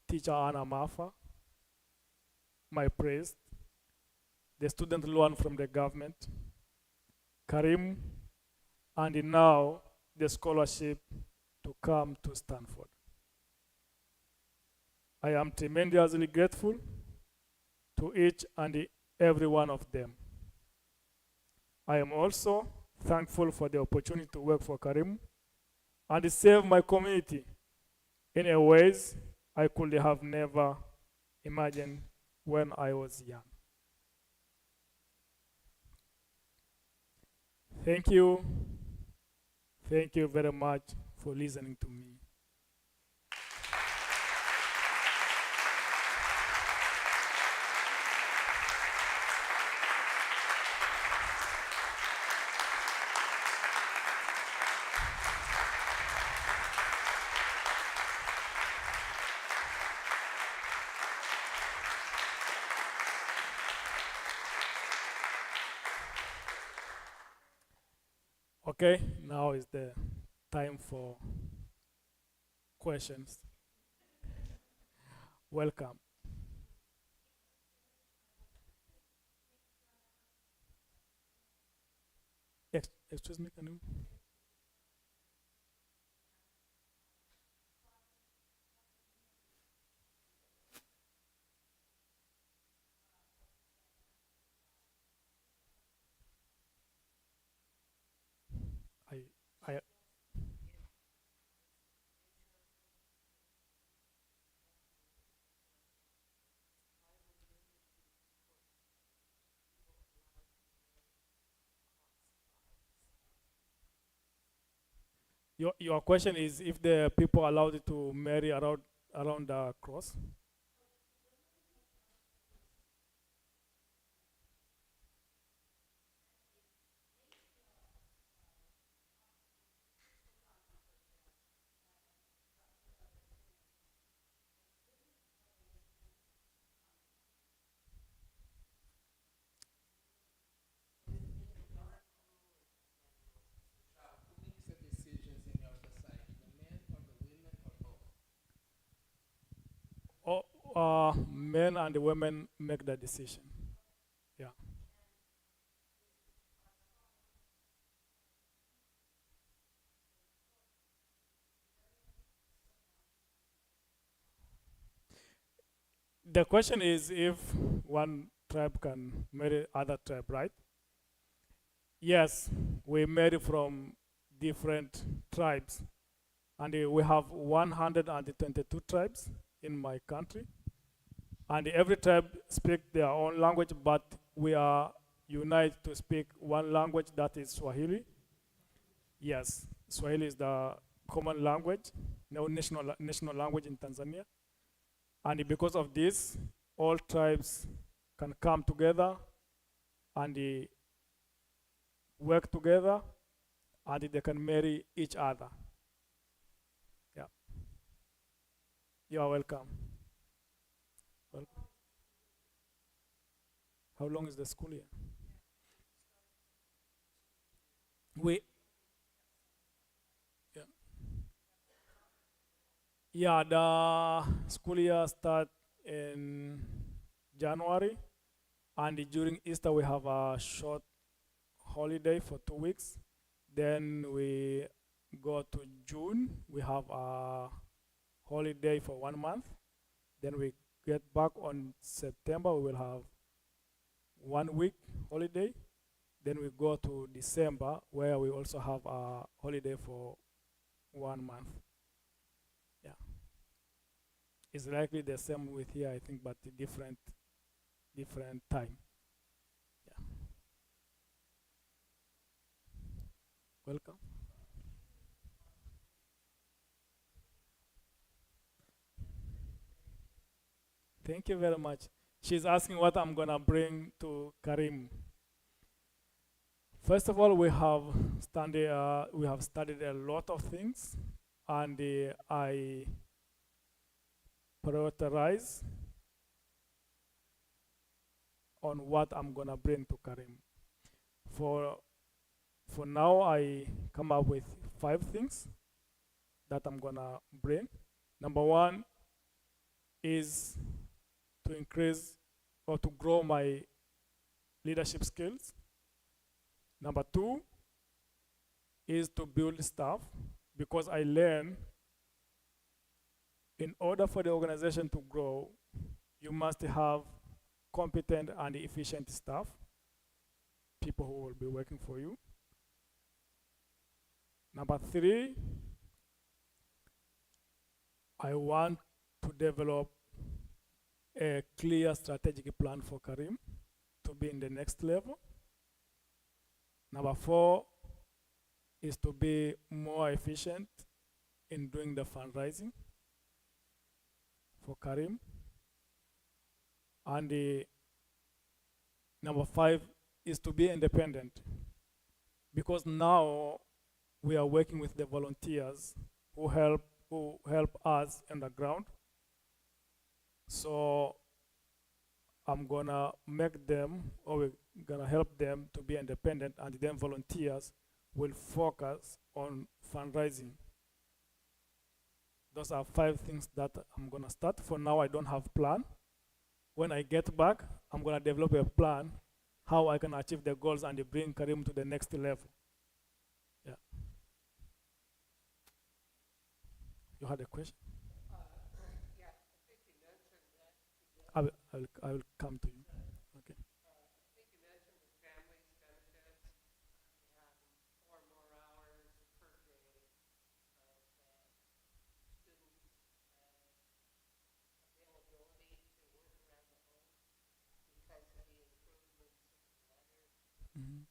teacher Anna Mafa, my priest, the student loan from the government, Karimu, and now the scholarship to come to Stanford. I am tremendously grateful to each and every one of them. I am also thankful for the opportunity to work for Karimu and serve my community in a ways I could have never imagined when I was young. Thank you. Thank you very much for listening to me. Okay, now is the time for questions. Welcome. Excuse me, can you? I Your question is if the people allowed to marry around the cross? Who makes the decisions in your society, the men or the women or both? Men and the women make the decision. Yeah. The question is if one tribe can marry other tribe, right? Yes, we marry from different tribes. And we have 122 tribes in my country. And every tribe speaks their own language, but we are united to speak one language, that is Swahili. Yes, Swahili is the common language, no national language in Tanzania. And because of this, all tribes can come together and work together, and they can marry each other. Yeah. You are welcome. Welcome. How long is the school year? Yeah. Yeah, the school year start in January, and during Easter we have a short holiday for 2 weeks. Then we go to June, we have a holiday for 1 month. Then we get back on September, we will have 1 week holiday. Then we go to December, where we also have a holiday for 1 month. Yeah. It's likely the same with here, I think, but different time. Yeah. Welcome. Thank you very much. She's asking what I'm gonna bring to Karimu. First of all, we have studied a lot of things, and I prioritize on what I'm gonna bring to Karimu. For now, I come up with 5 things that I'm gonna bring. Number 1 is to increase or to grow my leadership skills. Number 2 is to build staff, because I learn in order for the organization to grow, you must have competent and efficient staff, people who will be working for you. Number 3, I want to develop a clear strategic plan for Karimu to be in the next level. Number 4 is to be more efficient in doing the fundraising for Karimu. And number 5 is to be independent, because now we are working with the volunteers who help us on the ground. So I'm gonna make them, or we're gonna help them to be independent, and then volunteers will focus on fundraising. Those are 5 things that I'm gonna start. For now, I don't have plan. When I get back, I'm gonna develop a plan how I can achieve the goals and bring Karimu to the next level. Yeah. You had a question? I will come to you. Okay. Mhm.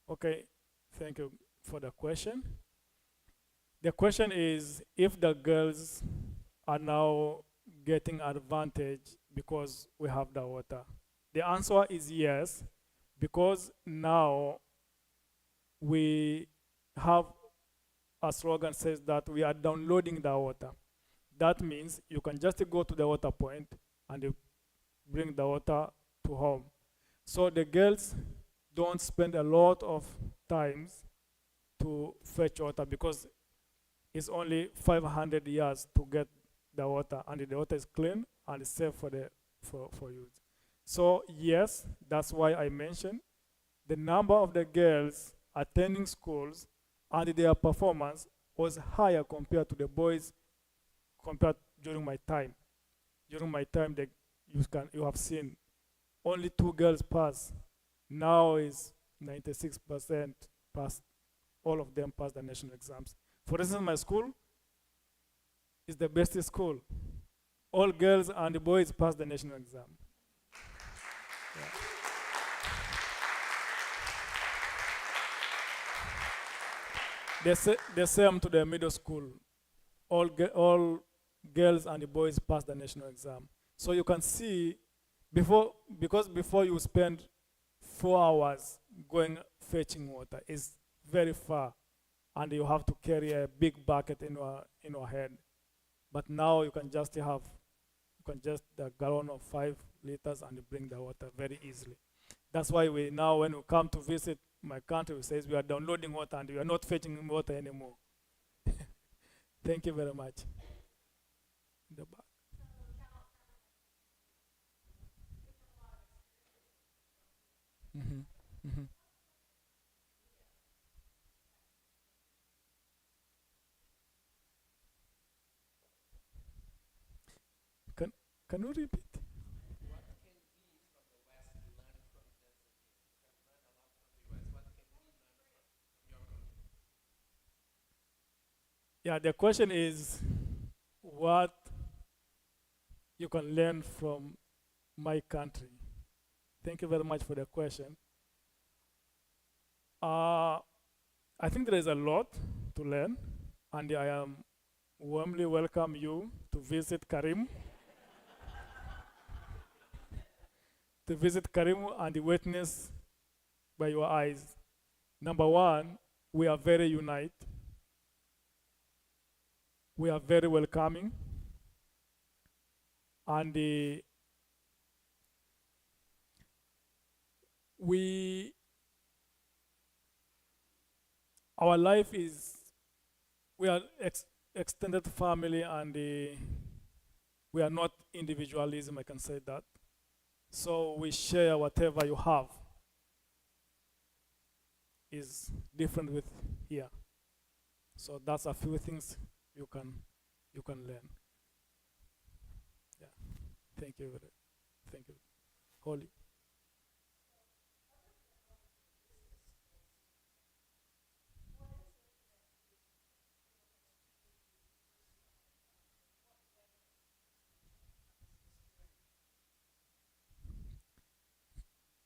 Okay, thank you for the question. The question is if the girls are now getting advantage because we have the water. The answer is yes, because now we have a slogan says that we are downloading the water. That means you can just go to the water point and you bring the water to home. So the girls don't spend a lot of times to fetch water, because it's only 500 yards to get the water, and the water is clean and safe for youth. So yes, that's why I mentioned the number of the girls attending schools and their performance was higher compared to the boys compared during my time. During my time, you have seen only 2 girls pass. Now is 96% pass. All of them pass the national exams. For instance, my school is the best school. All girls and the boys pass the national exam. The same to the middle school. All girls and the boys pass the national exam. So you can see, because before you spend 4 hours going fetching water, is very far, and you have to carry a big bucket in your head. But now you can just the gallon of 5 liters and you bring the water very easily. That's why we now, when we come to visit my country, we say we are downloading water and we are not fetching water anymore. Thank you very much. In the back. Mm-hmm. Mm-hmm. Can you repeat? Yeah, the question is what you can learn from my country. Thank you very much for the question. I think there is a lot to learn, and I am warmly welcome you to visit Karimu, to visit Karimu and witness by your eyes. Number one, we are very united. We are very welcoming, and our life is, we are extended family, and we are not individualism, I can say that. So we share whatever you have is different with here. So that's a few things you can learn. Yeah. Thank you. Thank you. Holly.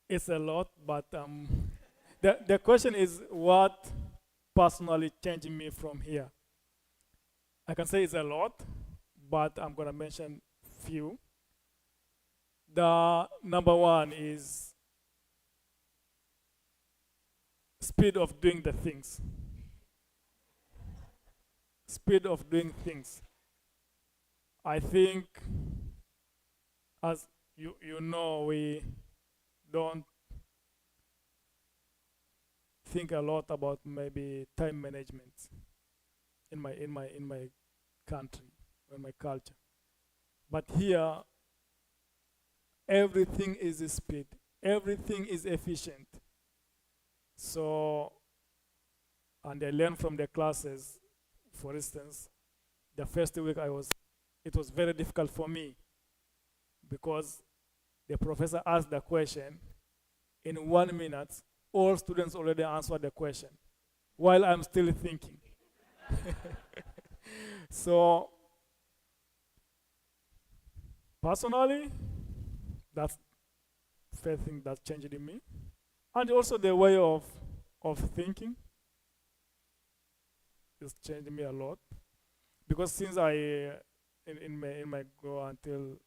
It's a lot, but the question is what personally changed me from here. I can say it's a lot, but I'm gonna mention few. The number one is speed of doing the things. Speed of doing things. I think, as you know, we don't think a lot about maybe time management in my country, in my culture. But here, everything is speed. Everything is efficient. So, and I learned from the classes. For instance, the first week it was very difficult for me because the professor asked the question. In 1 minute, all students already answered the question while I'm still thinking. So, personally, that's the first thing that changed in me. And also the way of thinking has changed me a lot. Because since in my go until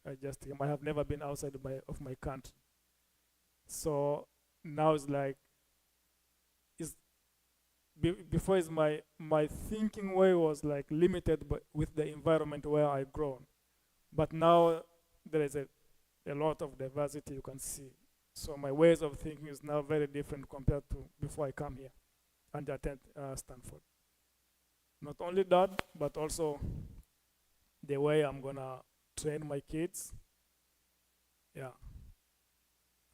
I just came, I have never been outside of my country. So now it's like, before is my thinking way was like limited with the environment where I grown. But now there is a lot of diversity you can see. So my ways of thinking is now very different compared to before I come here and attend Stanford. Not only that, but also the way I'm gonna train my kids Yeah,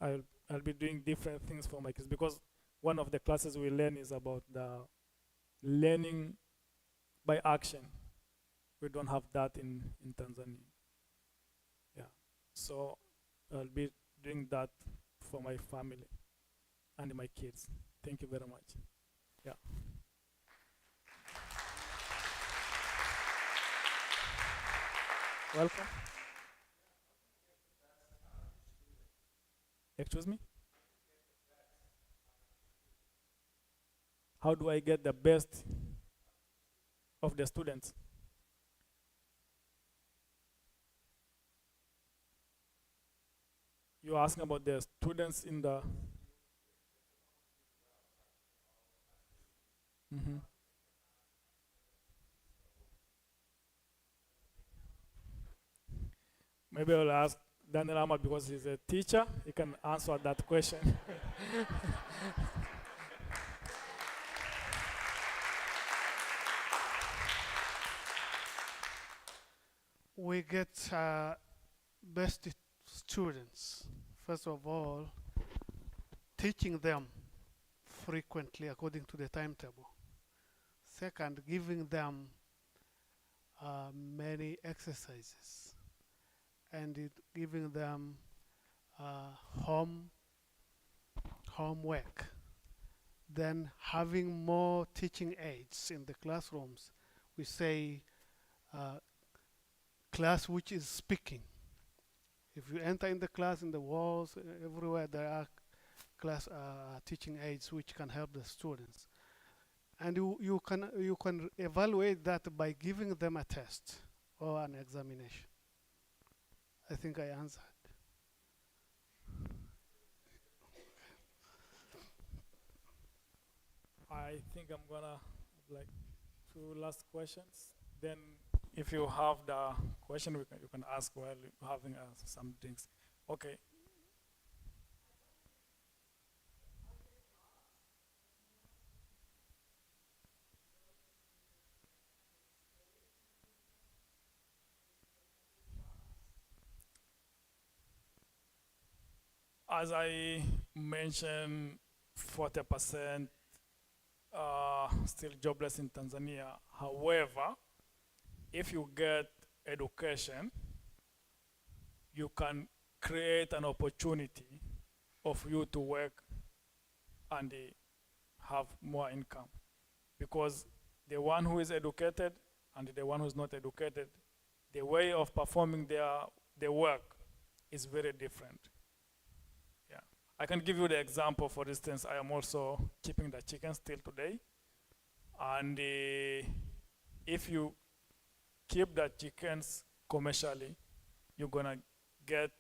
I'll be doing different things for my kids, because one of the classes we learn is about the learning by action. We don't have that in Tanzania. Yeah, so I'll be doing that for my family and my kids. Thank you very much. Yeah. Welcome. Excuse me? How do I get the best of the students? You're asking about the students in the... Mhm. Maybe I'll ask Daniel Amma, because he's a teacher. He can answer that question. We get best students, first of all, teaching them frequently according to the timetable. Second, giving them many exercises, and giving them homework. Then having more teaching aids in the classrooms. We say class which is speaking. If you enter in the class, in the walls, everywhere there are class teaching aids which can help the students. And you can evaluate that by giving them a test or an examination. I think I answered. I think I'm gonna like 2 last questions. Then, if you have the question, you can ask while having some drinks. Okay. As I mentioned, 40% still jobless in Tanzania. However, if you get education, you can create an opportunity of you to work and have more income. Because the one who is educated and the one who is not educated, the way of performing their work is very different. Yeah, I can give you the example. For instance, I am also keeping the chickens till today, and if you keep the chickens commercially, you're gonna get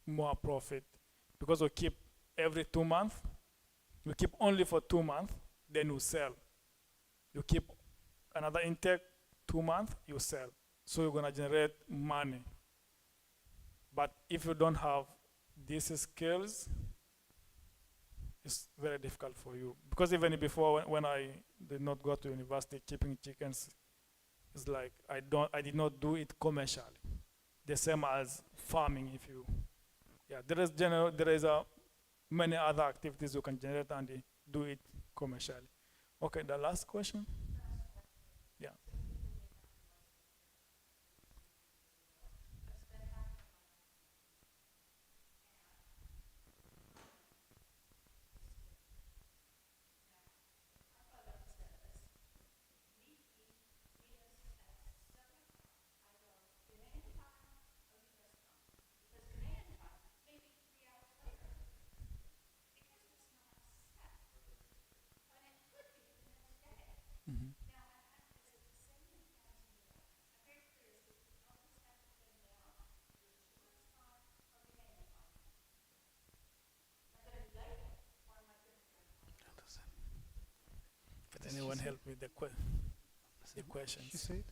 more profit, because we keep every 2 months. You keep only for 2 months, then you sell. You keep another intake 2 months, you sell. So you're gonna generate money. But if you don't have these skills, it's very difficult for you. Because even before, when I did not go to university, keeping chickens, it's like I did not do it commercially. The same as farming. If you, yeah, there is many other activities you can generate and do it commercially. Okay, the last question. Yeah. Mhm. Can anyone help me with the questions? She said?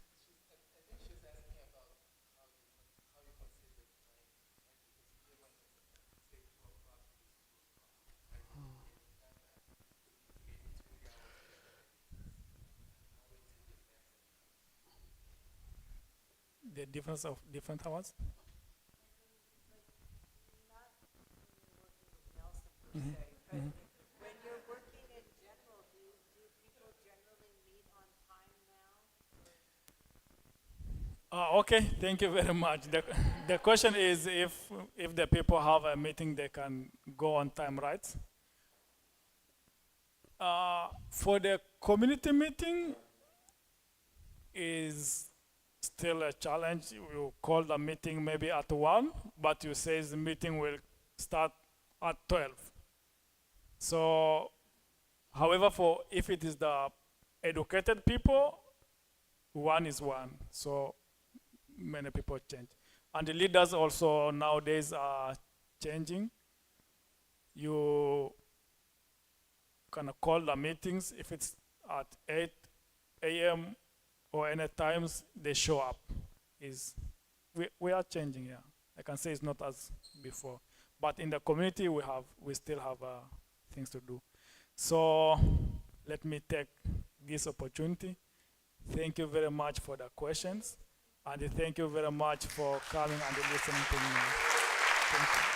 The difference of different hours? Mhm. say. But Mhm. when you're working in general, do people generally meet on time now? Okay, thank you very much. The question is if the people have a meeting, they can go on time, right? For the community meeting is still a challenge. You call the meeting maybe at 1, but you say the meeting will start at 12. So, however, for if it is the educated people, 1 is 1. So many people change. And the leaders also nowadays are changing. You can call the meetings if it's at 8 a.m. or any times they show up. We are changing, yeah. I can say it's not as before, but in the community we still have things to do. So let me take this opportunity. Thank you very much for the questions, and thank you very much for coming and listening to me. Thank you.